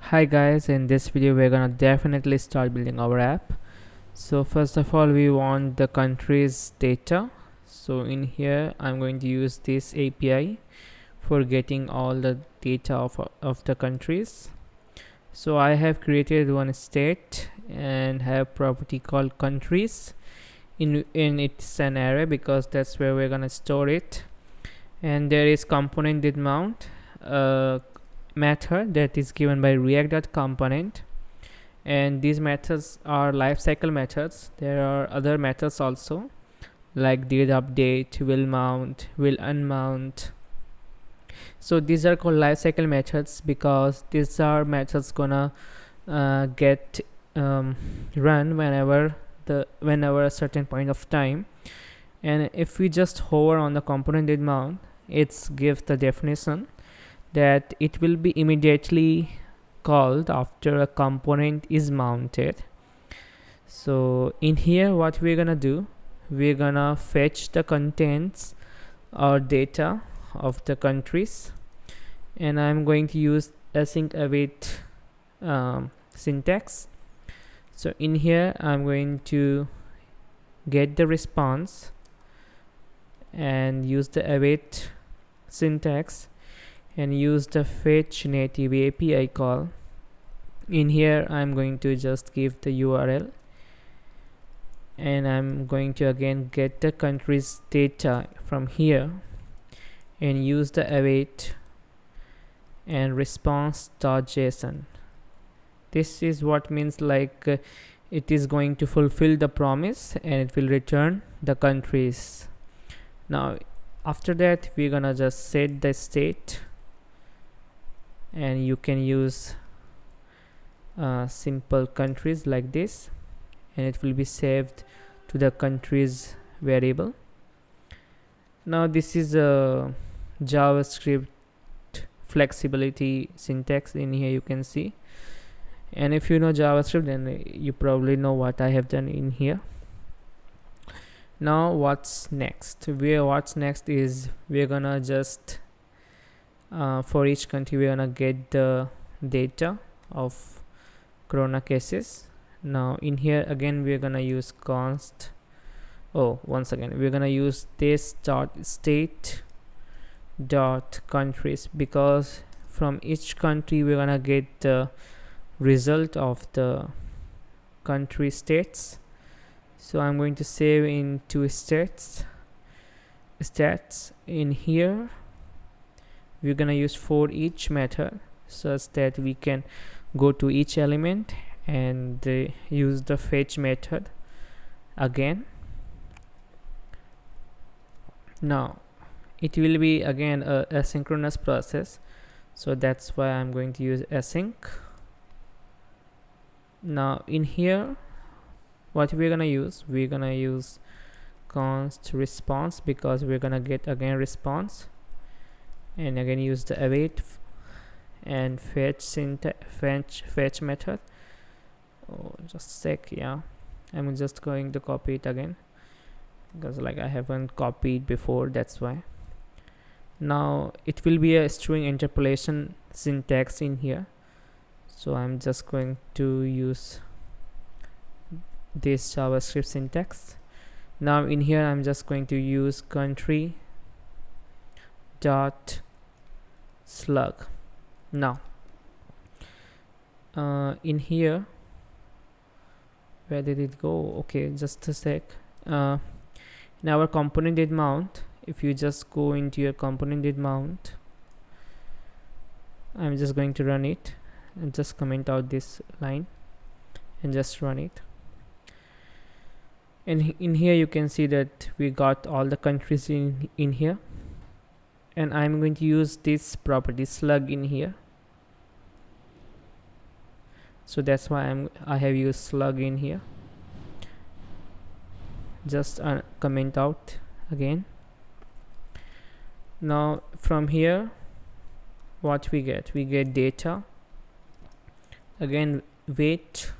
Hi guys, in this video we're gonna definitely start building our app. So first of all, we want the country's data. So in here I'm going to use this API for getting all the data of the countries. So I have created one state and have property called countries. In it's an array because that's where we're gonna store it. And there is component did mount method that is given by React.component, and these methods are lifecycle methods. There are other methods also like did update, will mount, will unmount. So these are called lifecycle methods because these are methods gonna get run whenever a certain point of time. And if we just hover on the component did mount, it gives the definition that it will be immediately called after a component is mounted. So in here what we're gonna do, we're gonna fetch the contents or data of the countries, and I'm going to use async await syntax. So in here I'm going to get the response and use the await syntax and use the fetch native API call. In here I'm going to just give the URL, and I'm going to again get the country's data from here and use the await and response.json. This is what means like it is going to fulfill the promise and it will return the countries. Now after that we're gonna just set the state, and you can use simple countries like this, and it will be saved to the countries variable. Now this is a JavaScript flexibility syntax. In here you can see, and if you know JavaScript then you probably know what I have done in here. Now what's next? What's next is we're gonna just for each country we're gonna get the data of corona cases. Now in here again we're gonna use once again we're gonna use this state dot countries, because from each country we're gonna get the result of the country states. So I'm going to save in two stats. In here we're gonna use for each method such that we can go to each element and use the fetch method again. Now it will be again a asynchronous process, so that's why I'm going to use async. Now in here what we're gonna use const response, because we're gonna get again response, and again use the await and fetch method. Just a sec. Yeah, I'm just going to copy it again because like I haven't copied before, that's why. Now it will be a string interpolation syntax in here, so I'm just going to use this JavaScript syntax. Now in here I'm just going to use country dot slug. Now in here, where did it go? Okay, just a sec. In our component did mount, if you just go into your component did mount, I'm just going to run it and just comment out this line and just run it. And in here you can see that we got all the countries in here, and I'm going to use this property slug in here. So that's why I have used slug in here. Just comment out again. Now from here what we get data, again wait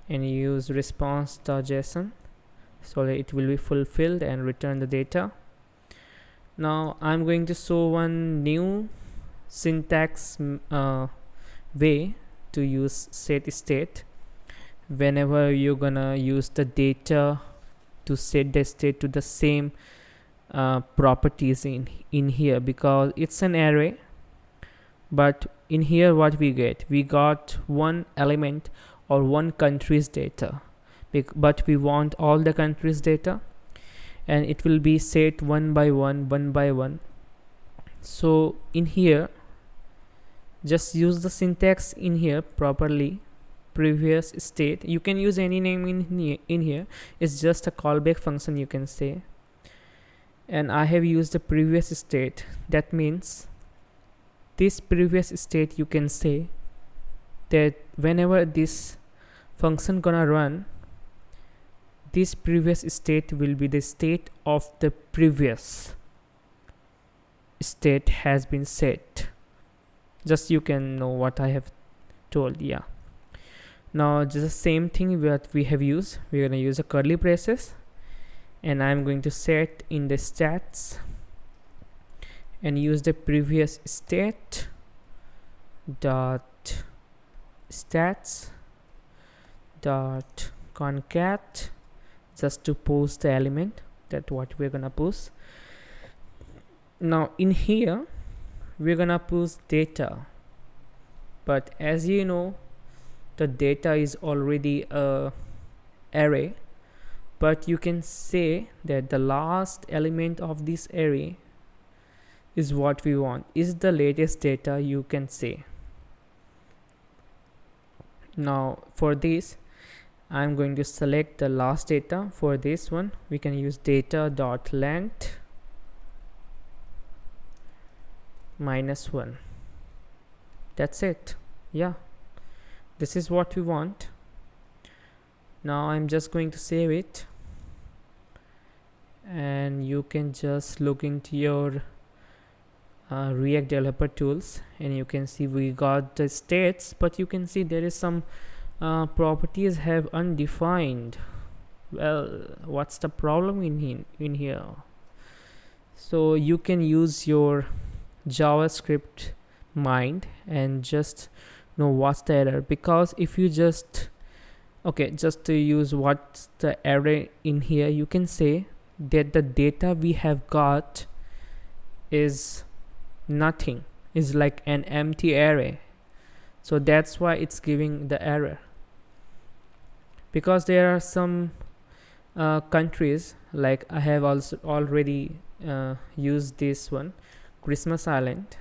and use response.json, so that it will be fulfilled and return the data. Now I'm going to show one new syntax way to use set state whenever you're gonna use the data to set the state to the same properties in here, because it's an array. But in here what we got one element or one country's data, but we want all the countries data, and it will be set one by one. So in here just use the syntax in here properly. Previous state, you can use any name in here. It's just a callback function, you can say. And I have used the previous state. That means this previous state, you can say that whenever this function gonna run, this previous state will be the state of the previous state has been set. Just you can know what I have told. Yeah, now just the same thing that we have used. We're going to use a curly braces, and I'm going to set in the stats and use the previous state dot stats dot concat, just to post the element that what we're gonna post. Now in here we're gonna post data, but as you know the data is already a array, but you can say that the last element of this array is what we want, is the latest data, you can say. Now for this I'm going to select the last data. For this one we can use data.length -1. That's it. Yeah, this is what we want. Now I'm just going to save it, and you can just look into your React developer tools, and you can see we got the states, but you can see there is some properties have undefined. Well, what's the problem in here? So you can use your JavaScript mind and just know what's the error, because if you just to use what's the error in here, you can say that the data we have got is nothing, is like an empty array. So that's why it's giving the error, because there are some countries, like I have also already used this one, Christmas Island,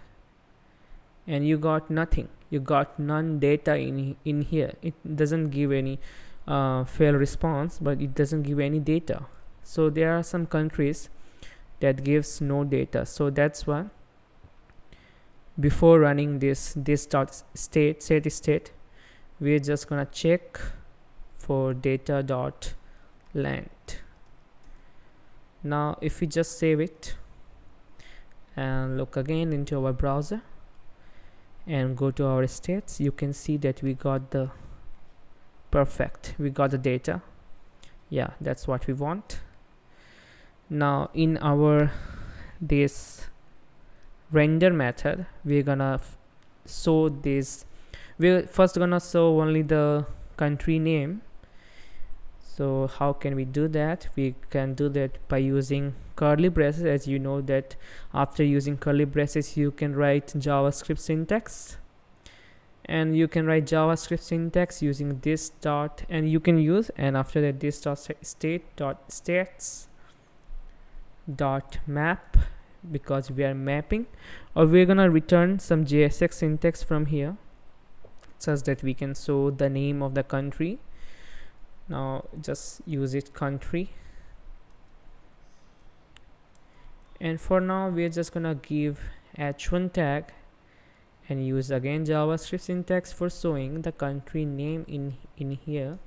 and you got nothing, you got none data in here. It doesn't give any fail response, but it doesn't give any data. So there are some countries that gives no data. So that's why before running this dot state set state, we're just gonna check for data dot length. Now if we just save it and look again into our browser and go to our states, you can see that we got the perfect, we got the data. Yeah, that's what we want. Now in our this render method, we're gonna show this, we're first gonna show only the country name. So how can we do that? We can do that by using curly braces. As you know that after using curly braces you can write JavaScript syntax, and you can write JavaScript syntax using this dot, and you can use, and after that this dot state dot states dot map, because we are mapping, or we're gonna return some JSX syntax from here such that we can show the name of the country. Now just use it country, and for now we're just gonna give h1 tag and use again JavaScript syntax for showing the country name in here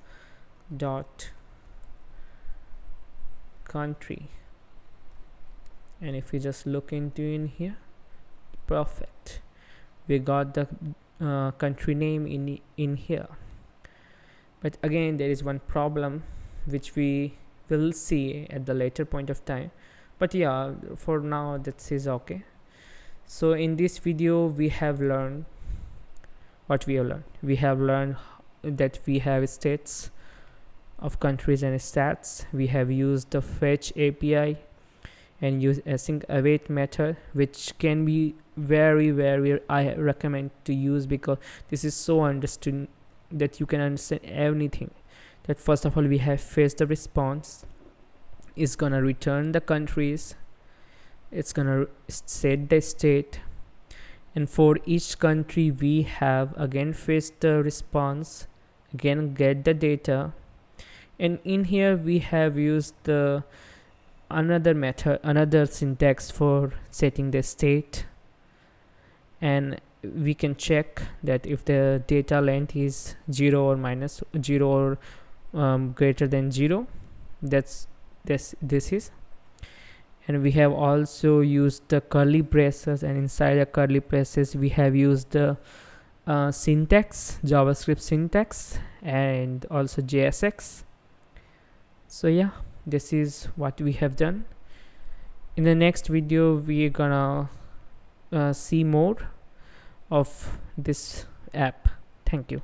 dot country. And if we just look into in here, perfect, we got the country name in here. But again there is one problem which we will see at the later point of time, but yeah, for now that is okay. So in this video we have learned what we have learned. We have learned that we have states of countries and stats. We have used the fetch API and use async await method, which can be very I recommend to use, because this is so understood that you can understand everything. That first of all, we have fetch the response, it's gonna return the countries, it's gonna set the state, and for each country we have again fetch the response, again get the data, and in here we have used the another method, another syntax for setting the state, and we can check that if the data length is 0 or minus 0 or greater than 0, that's this is. And we have also used the curly braces, and inside the curly braces we have used the syntax, JavaScript syntax, and also JSX. So yeah, this is what we have done. In the next video we're gonna see more of this app. Thank you.